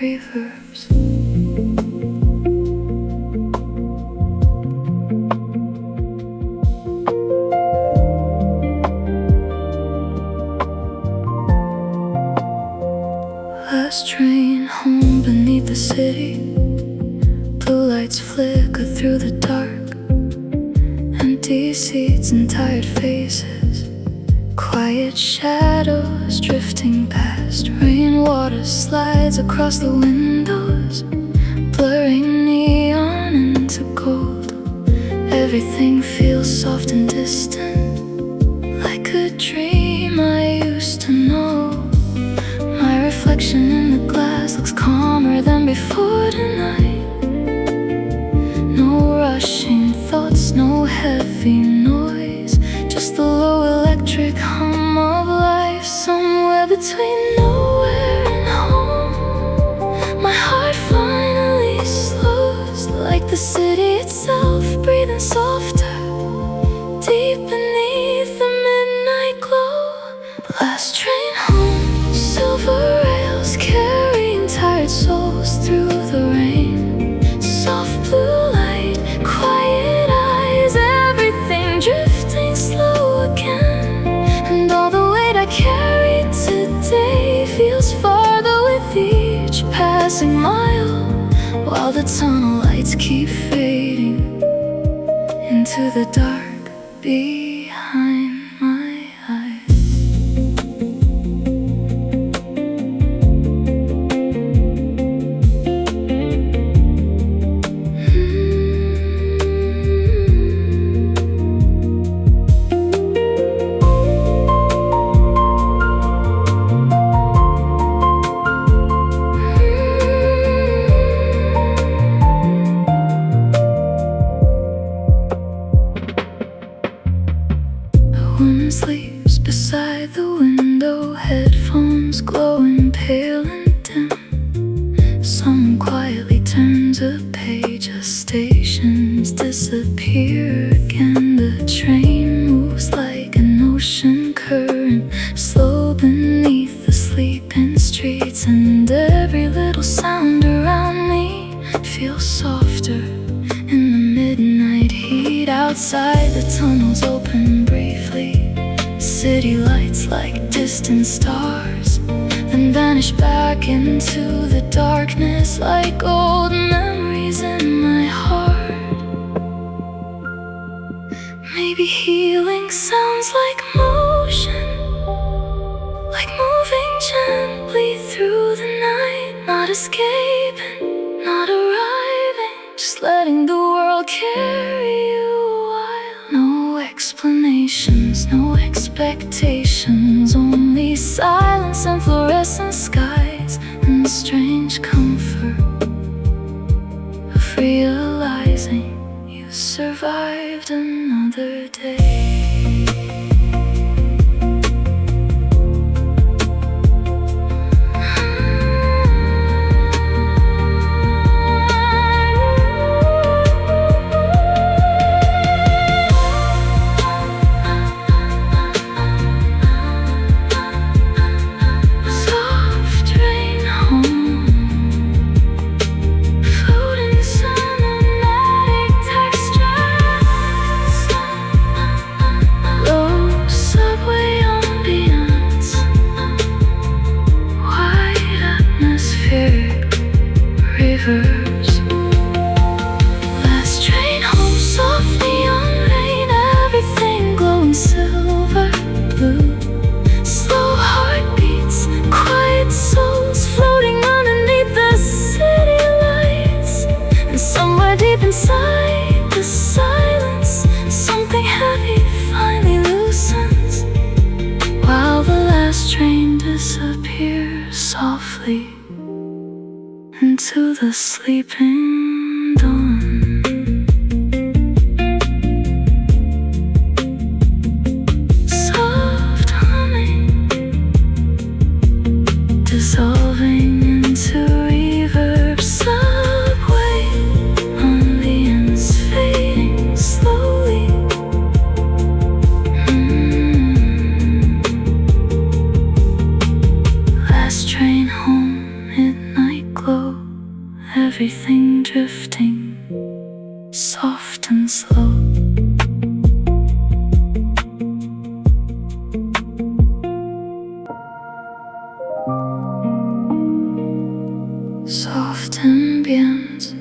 reverbs. Last train home beneath the city, blue lights flicker through the dark. Empty seats and tired faces, quiet shadows drifting past. Rainwater slides across the windows, blurring neon into gold. Everything feels soft and distant, like a dream I used to know. My reflection in the glass looks calmer than before tonight. No rushing thoughts, no heavy noise, just the low electric hum of life. Somewhere between nowhere and home, my heart finally slows, like the city itself breathing softer, deep beneath the midnight glow. Last train home, silver rails carrying tired souls through the rain. Soft blue light, quiet eyes, everything drifting slow again. And all the weight I carried today feels farther with each passing mile, while the tunnel lights keep fading into the dark behind my eyes. One sleeps beside the window, headphones glowing pale and dim. Someone quietly turns a page as stations disappear again. The train moves like an ocean current, slow beneath the sleeping streets. And every little sound around me feels softer in the midnight heat. Outside the tunnels open briefly, city lights like distant stars, then vanish back into the darkness like old memories in my heart. Maybe healing sounds like motion, like moving gently through the night. Not escaping, not arriving, just letting the world carry you a while. No explanations, no expectations, only silence and fluorescent skies, and the strange comfort of realizing you survived another day. Last train home, soft neon rain, everything glowing silver blue. Slow heartbeats, quiet souls floating underneath the city lights. And somewhere deep inside the silence, something heavy finally loosens, while the last train disappears softly into the sleeping dawn. Soft humming, dissolving into reverb. Subway ambience fading slowly. Last train home, midnight glow. everything drifting, soft and slow. Soft ambience,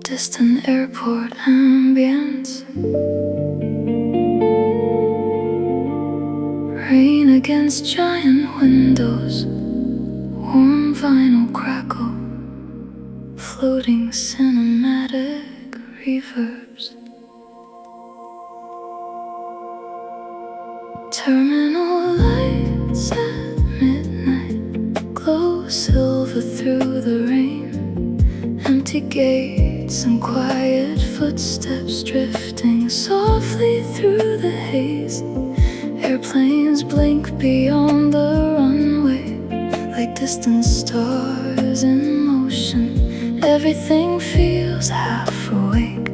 distant airport ambience, rain against giant windows, warm vinyl crackle, floating cinematic reverbs. Terminal lights at midnight glow silver through the rain. Empty gates and quiet footsteps drifting softly through the haze. Airplanes blink beyond the runway like distant stars in motion. Everything feels half awake,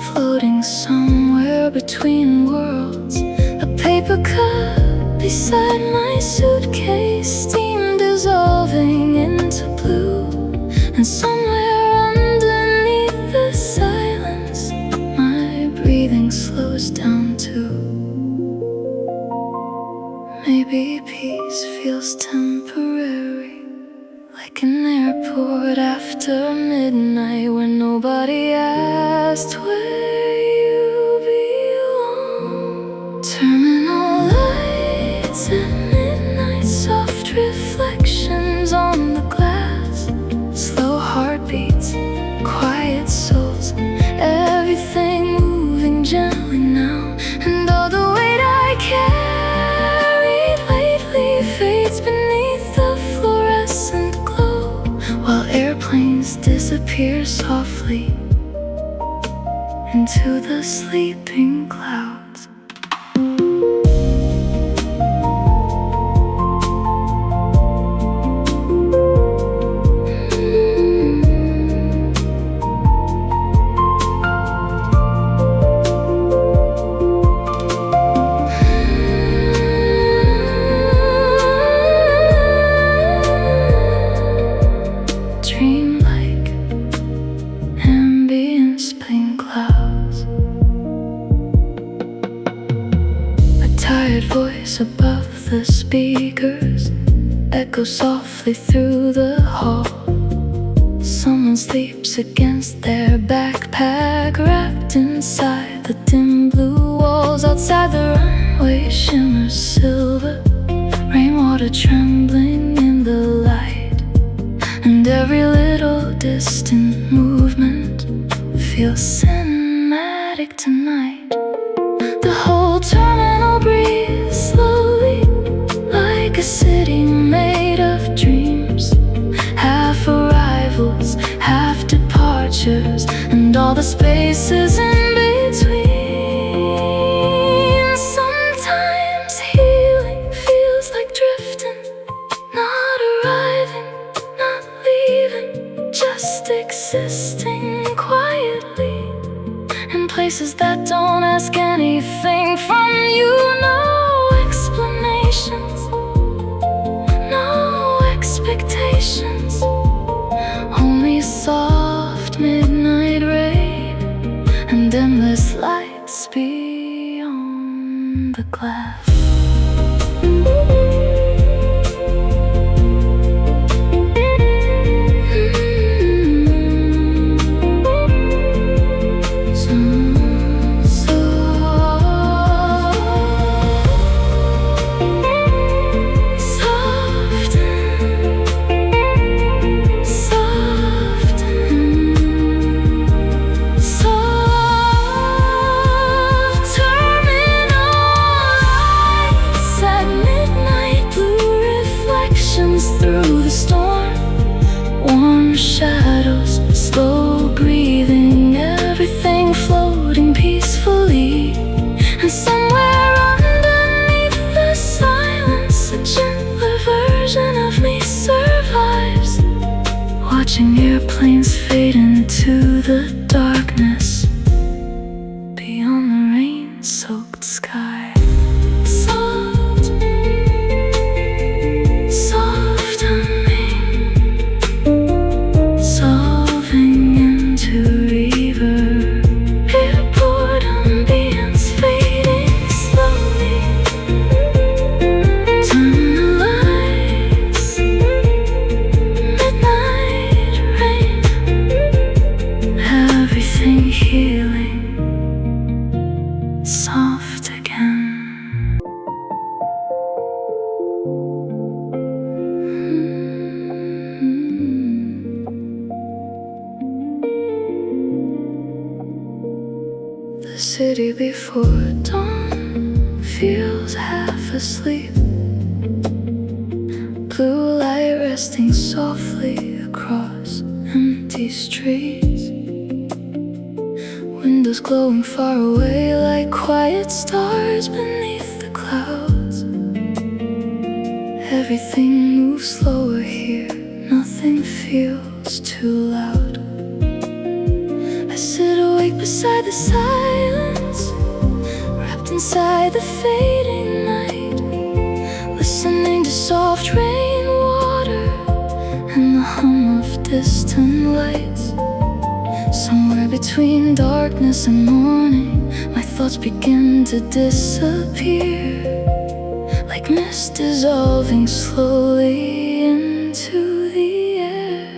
floating somewhere between worlds. A paper cup beside my suitcase, steam dissolving into blue. And somewhere underneath the silence, my breathing slows down too. Maybe peace feels temporary, like an airport after midnight, where nobody asked where you belong. Terminal lights at midnight, soft reflections on the glass, slow heartbeats, quiet souls, everything moving gently now. And all the weight I carried lately fades beneath the fluorescent glow, while airplanes disappear softly into the sleeping clouds. Dreamlike ambience, plain clouds. A tired voice above the speakers echoes softly through the hall. Someone sleeps against their backpack, wrapped inside the dim blue walls. Outside the runway shimmers silver, rainwater trembling in the light. And every little distant movement feels cinematic tonight. The whole terminal breathes slowly, like a city made of dreams. Half arrivals, half departures, and all the spaces in between. Sometimes healing feels like drifting, not arriving, not leaving, just existing quietly in places that don't ask anything from you. No explanations, no expectations, only soft midnight rain and endless lights beyond the glass. Through the storm, warm shadows, slow breathing, everything floating peacefully. And somewhere underneath the silence, a gentler version of me survives, watching airplanes fade into the darkness beyond the rain-soaked sky. Soft, soft and rain. city before dawn feels half asleep. Blue light resting softly across empty streets. Windows glowing far away like quiet stars beneath the clouds. Everything moves slower here, nothing feels too loud. I sit awake beside the silence, wrapped inside the fading night, listening to soft rainwater and the hum of distant lights. Somewhere between darkness and morning, my thoughts begin to disappear, like mist dissolving slowly into the air.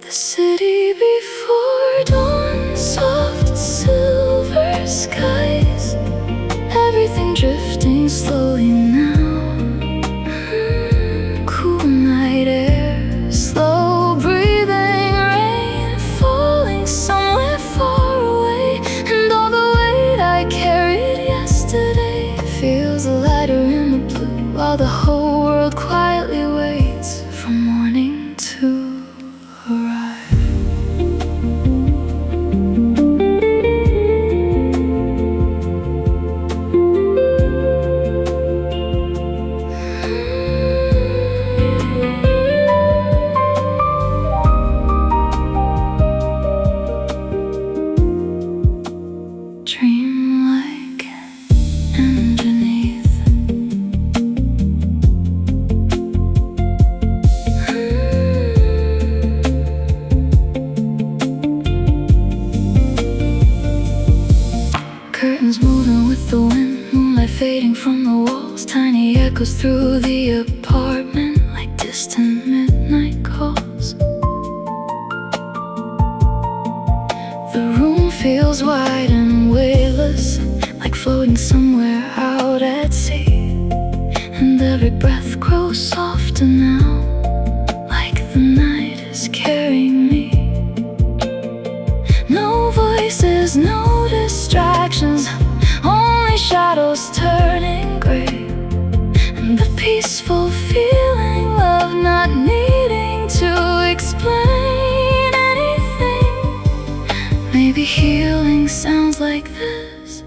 The city before dawn, soft silver skies, everything drifting slowly now. Cool night air, slow breathing, rain falling somewhere far away, and all the weight I carried yesterday feels lighter in the blue, while the whole world quietly waits for morning to arrive. Dreamlike underneath. Curtains moving with the wind, moonlight fading from the walls, tiny echoes through the apartment like distant midnight calls. The room feels wide and weightless, like floating somewhere out at sea. And every breath grows softer now, like the night is carrying me. No voices, no distractions, only shadows turning gray, and the peaceful feeling of not needing to explain anything. Maybe healing sounds like this: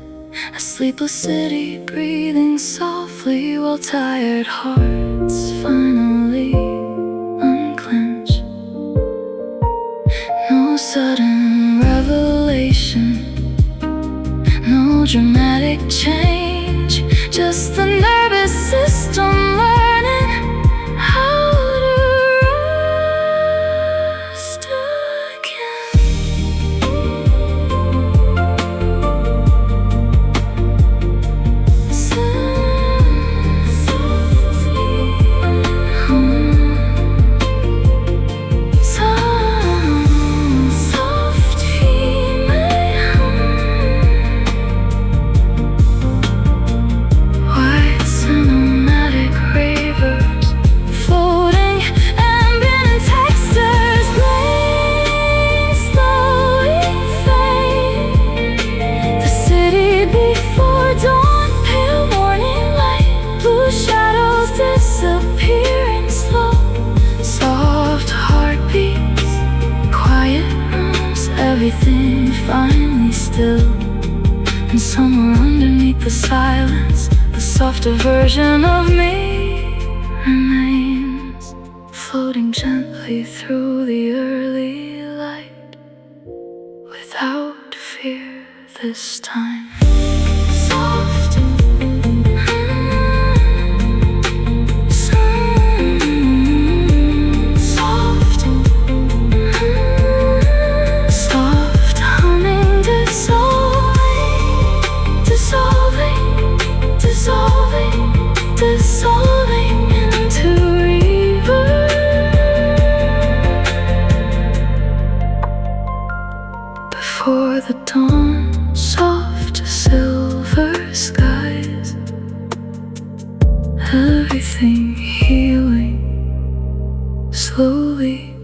a sleepless city breathing softly while tired hearts finally unclench. No sudden revelation, no dramatic change, just the nervous system learning how to rest again. Disappearing slow, soft heartbeats, quiet rooms, everything finally still. And somewhere underneath the silence, the softer version of me remains, floating gently through the early light, without fear this time. Soft, dissolving into river. Before the dawn, soft silver skies, everything healing slowly.